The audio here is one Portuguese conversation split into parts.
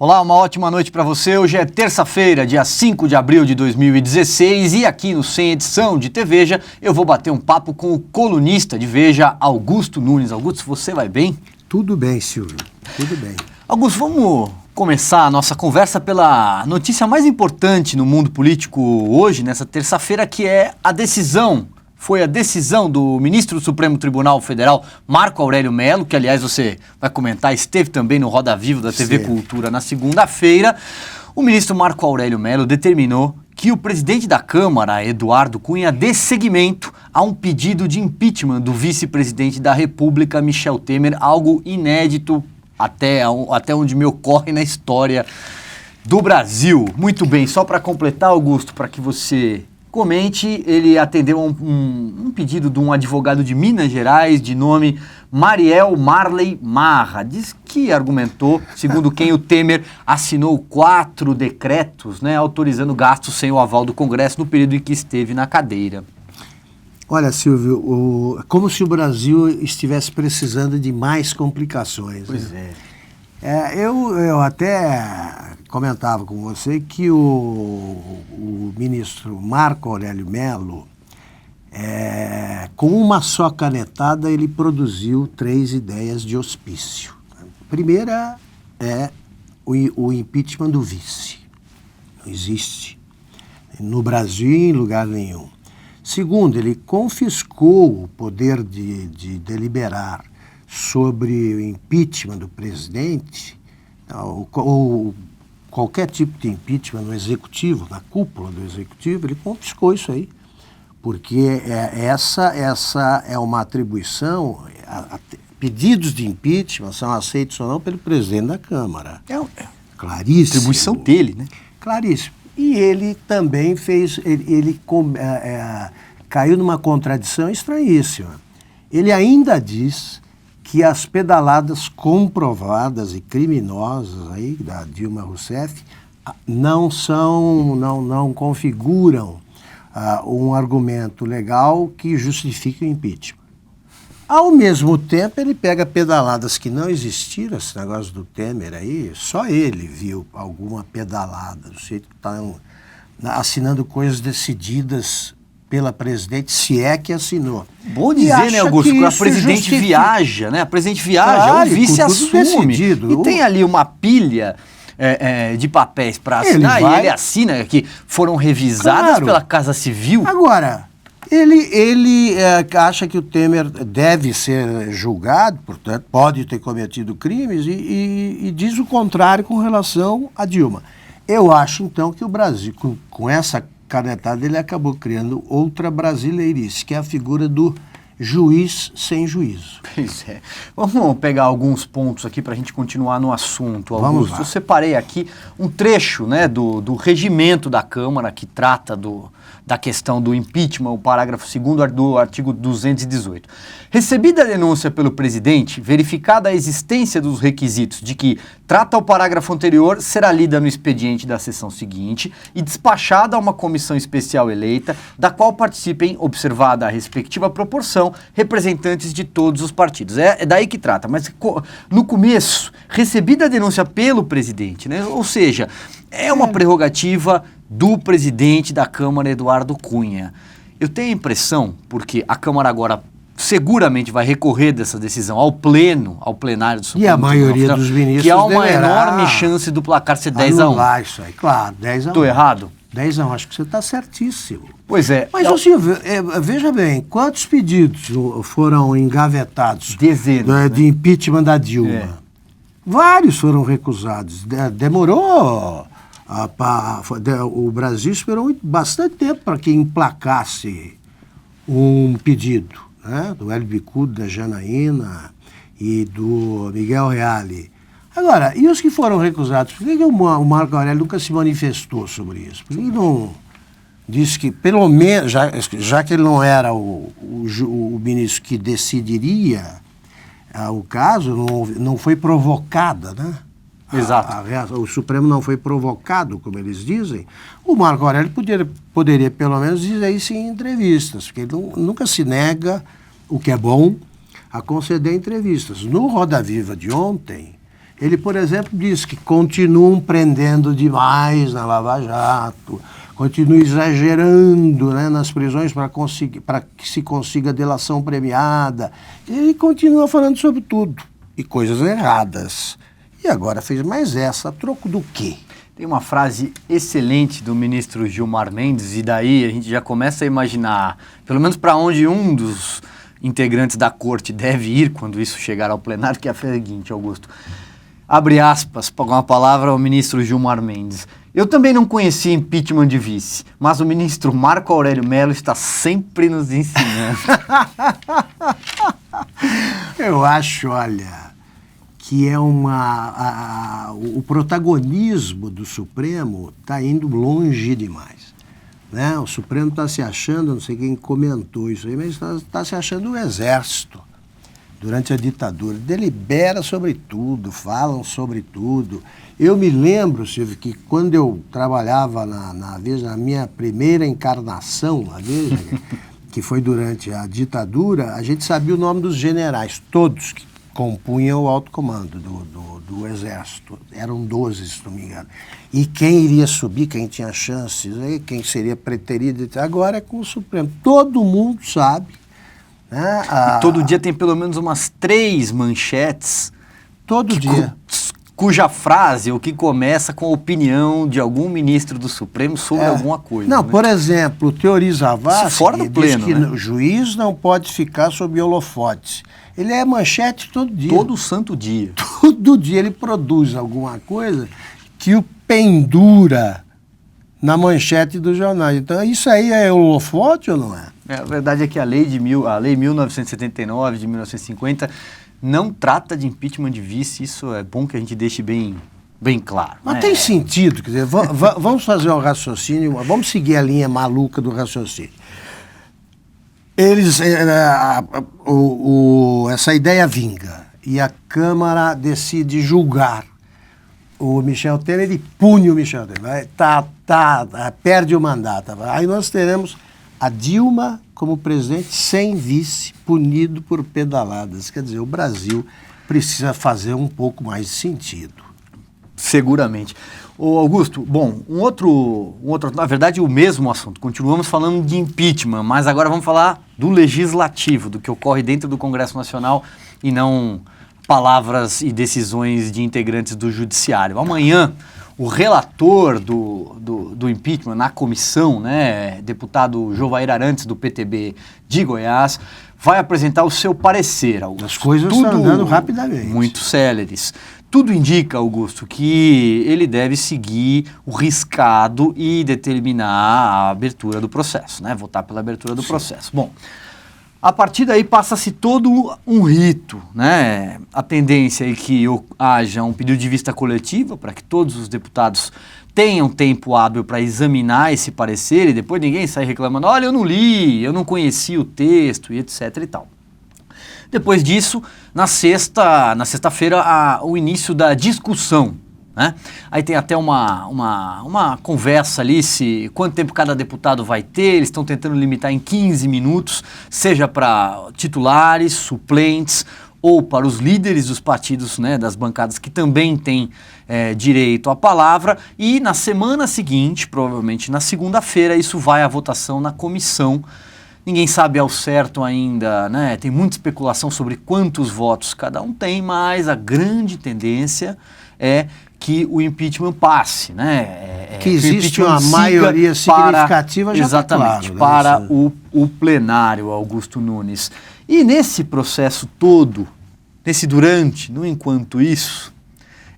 Olá, uma ótima noite para você. Hoje é terça-feira, dia 5 de abril de 2016 e aqui no Sem Edição de TVeja eu vou bater um papo com o colunista de Veja, Augusto Nunes. Augusto, você vai bem? Tudo bem, Silvio, tudo bem. Augusto, vamos começar a nossa conversa pela notícia mais importante no mundo político hoje, nessa terça-feira, que é a decisão. Foi a decisão do ministro do Supremo Tribunal Federal, Marco Aurélio Mello, que, aliás, você vai comentar, esteve também no Roda Viva da TV Cultura na segunda-feira. O ministro Marco Aurélio Mello determinou que o presidente da Câmara, Eduardo Cunha, dê seguimento a um pedido de impeachment do vice-presidente da República, Michel Temer, algo inédito até onde me ocorre na história do Brasil. Muito bem, só para completar, Augusto, para que você comente, ele atendeu a um pedido de um advogado de Minas Gerais, de nome Mariel Marley Marra. Diz que argumentou, segundo quem o Temer assinou 4 decretos, autorizando gastos sem o aval do Congresso no período em que esteve na cadeira. Olha, Silvio, como se o Brasil estivesse precisando de mais complicações. Pois né? Eu até comentava com você que o ministro Marco Aurélio Mello, com uma só canetada, ele produziu 3 ideias de hospício. A primeira é o impeachment do vice. Não existe no Brasil em lugar nenhum. Segundo, ele confiscou o poder de deliberar sobre o impeachment do presidente, ou qualquer tipo de impeachment no executivo, na cúpula do executivo, ele confiscou isso aí, porque essa é uma atribuição, pedidos de impeachment são aceitos ou não pelo presidente da Câmara. Claríssimo. Atribuição dele, né? Claríssimo. E ele também caiu numa contradição estranhíssima. Ele ainda diz que as pedaladas comprovadas e criminosas aí da Dilma Rousseff não configuram um argumento legal que justifique o impeachment. Ao mesmo tempo, ele pega pedaladas que não existiram, esse negócio do Temer aí, só ele viu alguma pedalada, do jeito que está assinando coisas decididas pela presidente, se é que assinou. Bom dizer, né, Augusto, que a presidente viaja, né? A presidente viaja, claro, o vice assume. E tem ali uma pilha de papéis para assinar, e ele assina, que foram revisadas pela Casa Civil. Agora, ele acha que o Temer deve ser julgado, portanto, pode ter cometido crimes, e diz o contrário com relação a Dilma. Eu acho, então, que o Brasil, com essa canetada, ele acabou criando outra brasileirice, que é a figura do juiz sem juízo. Pois é. Vamos pegar alguns pontos aqui para a gente continuar no assunto, Augusto. Eu separei aqui um trecho do regimento da Câmara que trata da questão do impeachment, o parágrafo 2º do artigo 218. Recebida a denúncia pelo presidente, verificada a existência dos requisitos de que trata o parágrafo anterior, será lida no expediente da sessão seguinte e despachada a uma comissão especial eleita, da qual participem, observada a respectiva proporção, representantes de todos os partidos. É daí que trata, mas no começo, recebida a denúncia pelo presidente, ou seja, é uma prerrogativa do presidente da Câmara, Eduardo Cunha. Eu tenho a impressão, porque a Câmara agora seguramente vai recorrer dessa decisão ao plenário do Supremo. E a maioria dos ministros que há uma enorme chance do placar ser 10-1. Isso aí, claro, 10-1. Estou errado? 10-1, acho que você está certíssimo. Pois é. Mas, Silvio, veja bem, quantos pedidos foram engavetados? Dezenas, de impeachment da Dilma? Vários foram recusados. Demorou. O Brasil esperou bastante tempo para que emplacasse um pedido, do Hélio Bicudo, da Janaína e do Miguel Reale. Agora, e os que foram recusados? Por que o Marco Aurélio nunca se manifestou sobre isso? Por que ele não disse que, pelo menos, já que ele não era o ministro que decidiria o caso, não foi provocada, né? Exato. O Supremo não foi provocado, como eles dizem. O Marco Aurélio poderia pelo menos dizer isso em entrevistas, porque ele nunca se nega, o que é bom, a conceder entrevistas. No Roda Viva de ontem, Ele, por exemplo, diz que continuam prendendo demais na Lava Jato, continuam exagerando, né, nas prisões para que se consiga delação premiada. Ele continua falando sobre tudo, e coisas erradas. E agora fez mais essa, a troco do quê? Tem uma frase excelente do ministro Gilmar Mendes, e daí a gente já começa a imaginar, pelo menos para onde um dos integrantes da corte deve ir quando isso chegar ao plenário, que é a seguinte, Augusto. Abre aspas, com a palavra ao ministro Gilmar Mendes. Eu também não conhecia impeachment de vice, mas o ministro Marco Aurélio Mello está sempre nos ensinando. Eu acho, olha, que é o protagonismo do Supremo está indo longe demais. Né? O Supremo está se achando, não sei quem comentou isso aí, mas está se achando o Exército durante a ditadura. Delibera sobre tudo, falam sobre tudo. Eu me lembro, Silvio, que quando eu trabalhava na Veja, na minha primeira encarnação na Veja, que foi durante a ditadura, a gente sabia o nome dos generais, todos que compunham o alto comando do Exército. Eram 12, se não me engano. E quem iria subir, quem tinha chances, quem seria preterido. Agora é com o Supremo. Todo mundo sabe. Né? Todo dia tem pelo menos umas 3 manchetes. Todo dia. Cuja frase, o que começa com a opinião de algum ministro do Supremo sobre alguma coisa. Não, né? Por exemplo, o Teori Zavascki fora do pleno, diz que né? o juiz não pode ficar sob holofotes. Ele é manchete todo dia. Todo santo dia. Todo dia ele produz alguma coisa que o pendura na manchete dos jornais. Então, isso aí é holofote ou não é? A verdade é que a lei 1979, de 1950, não trata de impeachment de vice. Isso é bom que a gente deixe bem claro. Mas né? tem sentido, quer dizer, vamos fazer um raciocínio, vamos seguir a linha maluca do raciocínio. Essa ideia vinga e a Câmara decide julgar o Michel Temer e pune o Michel Temer. Perde o mandato. Aí nós teremos a Dilma como presidente sem vice, punido por pedaladas. Quer dizer, o Brasil precisa fazer um pouco mais de sentido. Seguramente. Ô Augusto, bom, um outro, na verdade o mesmo assunto, continuamos falando de impeachment, mas agora vamos falar do legislativo, do que ocorre dentro do Congresso Nacional e não palavras e decisões de integrantes do Judiciário. Amanhã, o relator do impeachment na comissão, né, deputado Jovair Arantes, do PTB de Goiás, vai apresentar o seu parecer, Augusto. As coisas estão andando rapidamente. Muito céleres. Tudo indica, Augusto, que ele deve seguir o riscado e determinar a abertura do processo, né? Votar pela abertura do processo. Bom, a partir daí passa-se todo um rito, né? A tendência é que haja um pedido de vista coletiva para que todos os deputados tenham tempo hábil para examinar esse parecer e depois ninguém sai reclamando, olha, eu não li, eu não conheci o texto e etc e tal. Depois disso, na sexta-feira, o início da discussão, né? Aí tem até uma conversa ali, quanto tempo cada deputado vai ter, eles estão tentando limitar em 15 minutos, seja para titulares, suplentes, ou para os líderes dos partidos, né, das bancadas que também têm direito à palavra, e na semana seguinte, provavelmente na segunda-feira, isso vai à votação na comissão. Ninguém sabe ao certo ainda, né? Tem muita especulação sobre quantos votos cada um tem, mas a grande tendência é que o impeachment passe, né? Que existe uma maioria significativa, já está claro. Exatamente, para o plenário, Augusto Nunes. E nesse processo todo, no enquanto isso,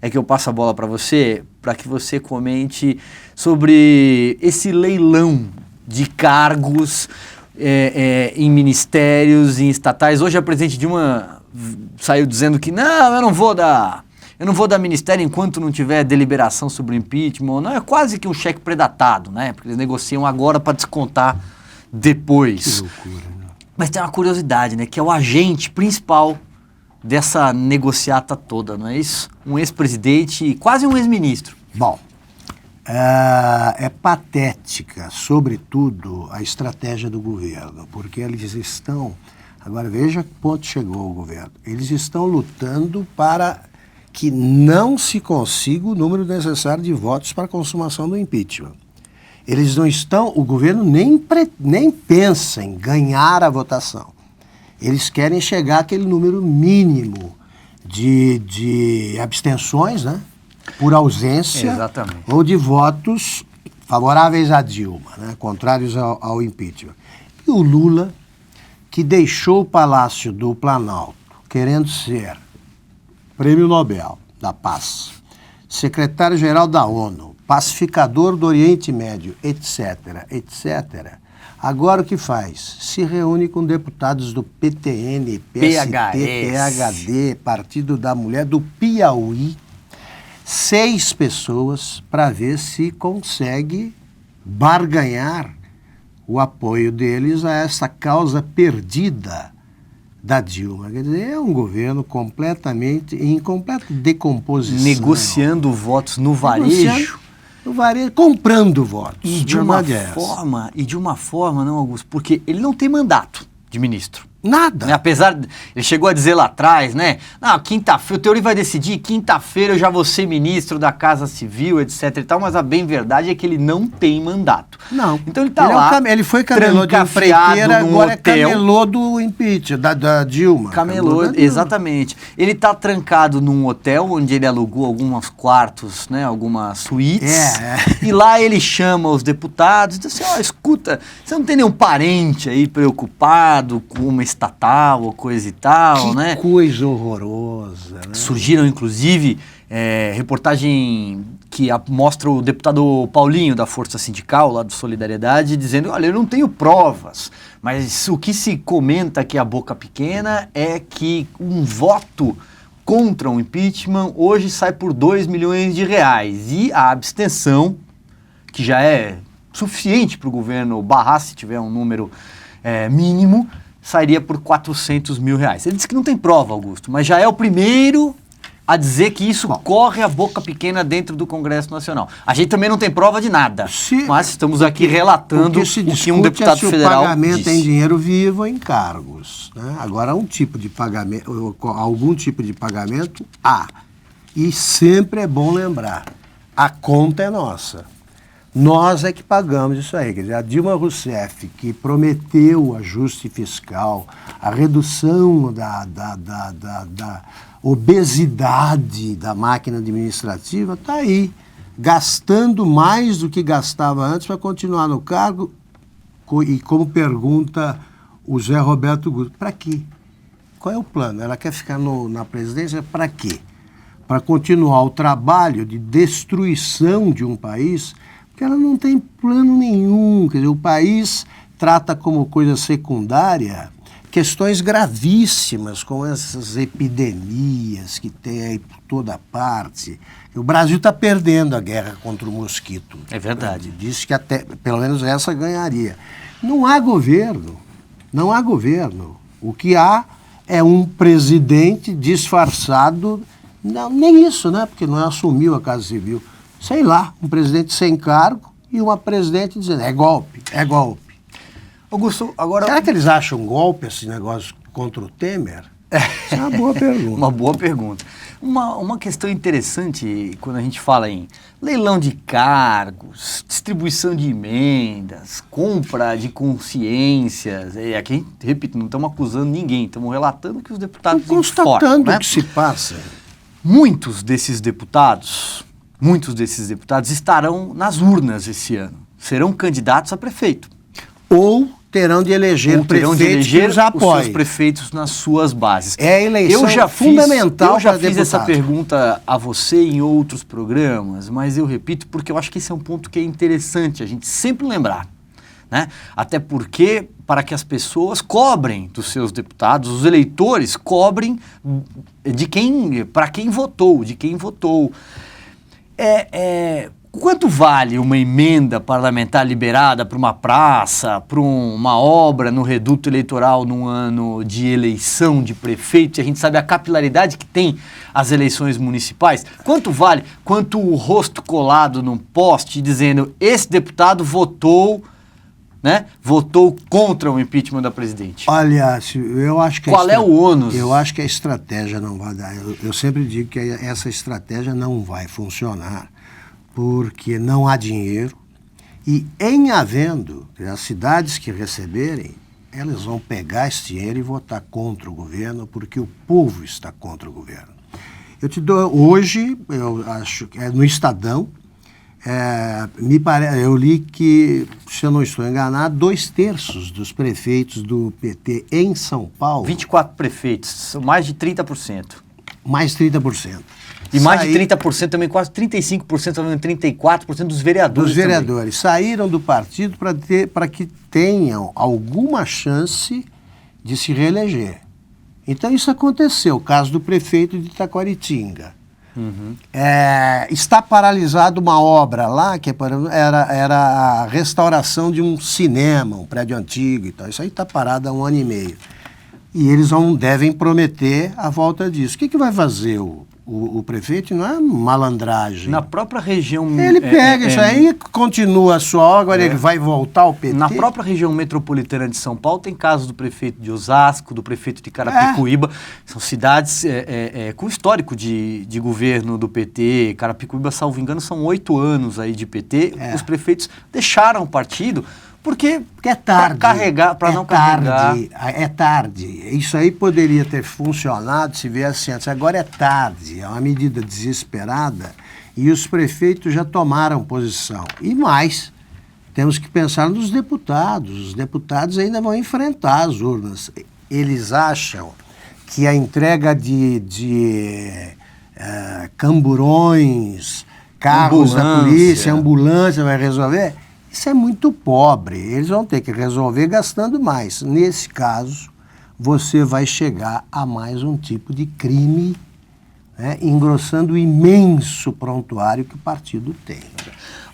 é que eu passo a bola para você, para que você comente sobre esse leilão de cargos em ministérios, em estatais. Hoje a presidente Dilma saiu dizendo que não, eu não vou dar ministério enquanto não tiver deliberação sobre o impeachment. Não, é quase que um cheque predatado, né? Porque eles negociam agora para descontar depois. Que loucura, né? Mas tem uma curiosidade, né? Que é o agente principal dessa negociata toda, não é isso? Um ex-presidente, quase um ex-ministro. Bom, é patética, sobretudo, a estratégia do governo, porque eles estão... Agora, veja que ponto chegou o governo. Eles estão lutando para que não se consiga o número necessário de votos para a consumação do impeachment. Eles não estão, o governo nem pensa em ganhar a votação. Eles querem chegar àquele número mínimo de abstenções, né? Por ausência. Exatamente. Ou de votos favoráveis a Dilma, né? Contrários ao impeachment. E o Lula, que deixou o Palácio do Planalto querendo ser Prêmio Nobel da Paz, secretário-geral da ONU, pacificador do Oriente Médio, etc., etc., agora o que faz? Se reúne com deputados do PTN, PST, PHD, Partido da Mulher, do Piauí, 6 pessoas, para ver se consegue barganhar o apoio deles a essa causa perdida da Dilma. Quer dizer, é um governo completamente em completa decomposição. Negociando votos no varejo. No varejo, comprando votos. E de uma forma, não, Augusto, porque ele não tem mandato de ministro. Nada. Né? Apesar, ele chegou a dizer lá atrás, né? Não, quinta-feira, o Teori vai decidir, quinta-feira eu já vou ser ministro da Casa Civil, etc e tal, mas a bem verdade é que ele não tem mandato. Não. Então ele tá lá, ele foi camelô de empreiteira, agora hotel, é camelô do impeachment, da Dilma. Camelô, exatamente. Ele tá trancado num hotel onde ele alugou alguns quartos, né? Algumas suítes. E lá ele chama os deputados e diz assim, escuta, você não tem nenhum parente aí preocupado com uma estatal ou coisa e tal, né? Que coisa horrorosa, né? Surgiram, inclusive, reportagem que mostra o deputado Paulinho, da Força Sindical, lá do Solidariedade, dizendo, olha, eu não tenho provas, mas o que se comenta aqui a boca pequena é que um voto contra o impeachment hoje sai por R$2 milhões e a abstenção, que já é suficiente para o governo barrar se tiver um número mínimo, sairia por R$400 mil. Ele disse que não tem prova, Augusto, mas já é o primeiro a dizer que isso corre a boca pequena dentro do Congresso Nacional. A gente também não tem prova de nada, mas estamos aqui relatando o que um deputado federal o pagamento disse. Em dinheiro vivo ou em cargos, né? Agora, um tipo de pagamento, algum tipo de pagamento há. E sempre é bom lembrar, a conta é nossa. Nós é que pagamos isso aí. Quer dizer, a Dilma Rousseff, que prometeu o ajuste fiscal, a redução da obesidade da máquina administrativa, está aí, gastando mais do que gastava antes para continuar no cargo. E como pergunta o Zé Roberto Guto, para quê? Qual é o plano? Ela quer ficar na presidência para quê? Para continuar o trabalho de destruição de um país, porque ela não tem plano nenhum. Quer dizer, o país trata como coisa secundária questões gravíssimas, como essas epidemias que tem aí por toda parte. O Brasil está perdendo a guerra contra o mosquito. É verdade. Disse que até, pelo menos essa ganharia. Não há governo. Não há governo. O que há é um presidente disfarçado, não, nem isso, né? Porque não assumiu a Casa Civil. Sei lá, um presidente sem cargo e uma presidente dizendo, é golpe, é golpe. Augusto, agora... Será que eles acham golpe esse negócio contra o Temer? Isso é uma boa pergunta. Uma boa pergunta. Uma questão interessante quando a gente fala em leilão de cargos, distribuição de emendas, compra de consciências. E aqui, repito, não estamos acusando ninguém, estamos relatando que os deputados constatando o que se passa. Muitos desses deputados estarão nas urnas esse ano. Serão candidatos a prefeito. Ou terão de eleger prefeitos que os apoiem. Os seus prefeitos nas suas bases. É a eleição fundamental. Eu já fiz essa pergunta a você em outros programas, mas eu repito porque eu acho que esse é um ponto que é interessante a gente sempre lembrar, né? Até porque, para que as pessoas cobrem dos seus deputados, os eleitores cobrem para quem votou, de quem votou. Quanto vale uma emenda parlamentar liberada para uma praça, para uma obra no reduto eleitoral num ano de eleição de prefeito? E a gente sabe a capilaridade que tem as eleições municipais. Quanto vale? Quanto o rosto colado num poste dizendo esse deputado votou né, votou contra o impeachment da presidente. Olha, eu acho que... Qual é o ônus? Eu acho que a estratégia não vai dar. Eu sempre digo que essa estratégia não vai funcionar, porque não há dinheiro. E em havendo, as cidades que receberem, elas vão pegar esse dinheiro e votar contra o governo, porque o povo está contra o governo. Eu te dou, hoje, eu acho que é no Estadão, eu li que, se eu não estou enganado, 2/3 dos prefeitos do PT em São Paulo... 24 prefeitos, são mais de 30%. Mais 30%. E mais de 30% também, quase 35%, também 34% dos vereadores. Dos vereadores. Saíram do partido para que tenham alguma chance de se reeleger. Então isso aconteceu, o caso do prefeito de Taquaritinga. Uhum. Está paralisada uma obra lá, que era a restauração de um cinema, um prédio antigo e tal. Isso aí está parado há 1 ano e meio. E eles devem prometer a volta disso. O que vai fazer o prefeito? Não é malandragem. Na própria região... Ele pega isso aí, continua só, agora ele vai voltar ao PT. Na própria região metropolitana de São Paulo tem casos do prefeito de Osasco, do prefeito de Carapicuíba. São cidades com histórico de governo do PT. Carapicuíba, salvo engano, são 8 anos aí de PT. Os prefeitos deixaram o partido... Porque é tarde. Para não carregar. É tarde. Isso aí poderia ter funcionado se viesse antes. Agora é tarde. É uma medida desesperada e os prefeitos já tomaram posição. E mais, temos que pensar nos deputados. Os deputados ainda vão enfrentar as urnas. Eles acham que a entrega de camburões, carros da polícia, ambulância vai resolver... Isso é muito pobre, eles vão ter que resolver gastando mais. Nesse caso, você vai chegar a mais um tipo de crime, né, engrossando o imenso prontuário que o partido tem.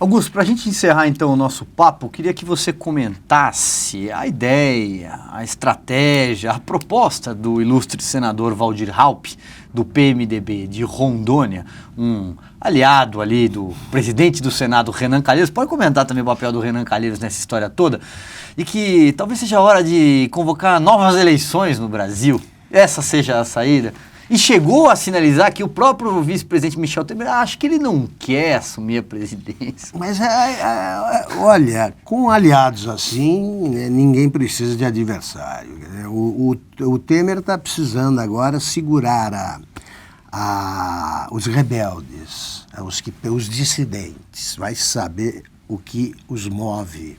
Augusto, para a gente encerrar então o nosso papo, queria que você comentasse a ideia, a estratégia, a proposta do ilustre senador Waldir Raupp, do PMDB de Rondônia, um aliado ali do presidente do Senado, Renan Calheiros. Pode comentar também o papel do Renan Calheiros nessa história toda? E que talvez seja a hora de convocar novas eleições no Brasil. Essa seja a saída. E chegou a sinalizar que o próprio vice-presidente Michel Temer, acho que ele não quer assumir a presidência. Mas, olha, com aliados assim, né, ninguém precisa de adversário. O Temer está precisando agora segurar os rebeldes, os dissidentes, vai saber o que os move.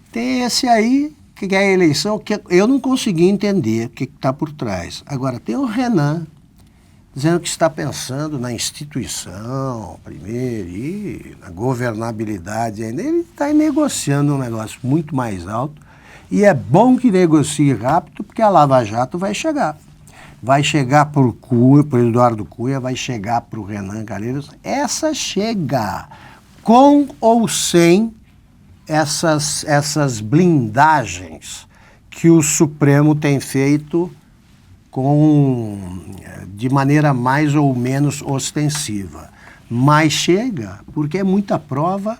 Tem esse aí, que é a eleição, que eu não consegui entender o que está por trás. Agora, tem o Renan dizendo que está pensando na instituição primeiro e na governabilidade ainda. Ele está negociando um negócio muito mais alto e é bom que negocie rápido porque a Lava Jato vai chegar. Vai chegar para o Eduardo Cunha, vai chegar para o Renan Calheiros. Essa chega, com ou sem essas blindagens que o Supremo tem feito de maneira mais ou menos ostensiva. Mas chega, porque é muita prova.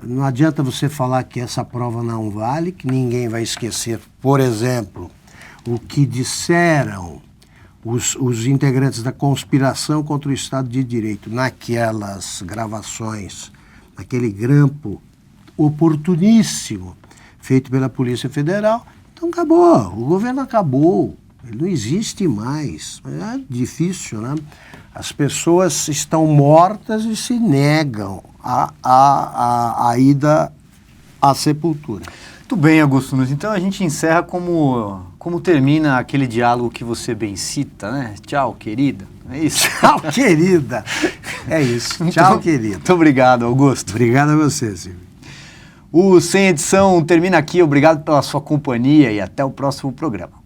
Não adianta você falar que essa prova não vale, que ninguém vai esquecer, por exemplo, o que disseram os integrantes da conspiração contra o Estado de Direito naquelas gravações, naquele grampo oportuníssimo feito pela Polícia Federal. Então acabou, o governo acabou, ele não existe mais. É difícil, né? As pessoas estão mortas e se negam a ida à sepultura. Muito bem, Augusto Nunes. Então a gente encerra como termina aquele diálogo que você bem cita, né? Tchau, querida. É isso? Tchau, querida. É isso. Tchau, querida. Muito obrigado, Augusto. Obrigado a você, Silvio. O Sem Edição termina aqui. Obrigado pela sua companhia e até o próximo programa.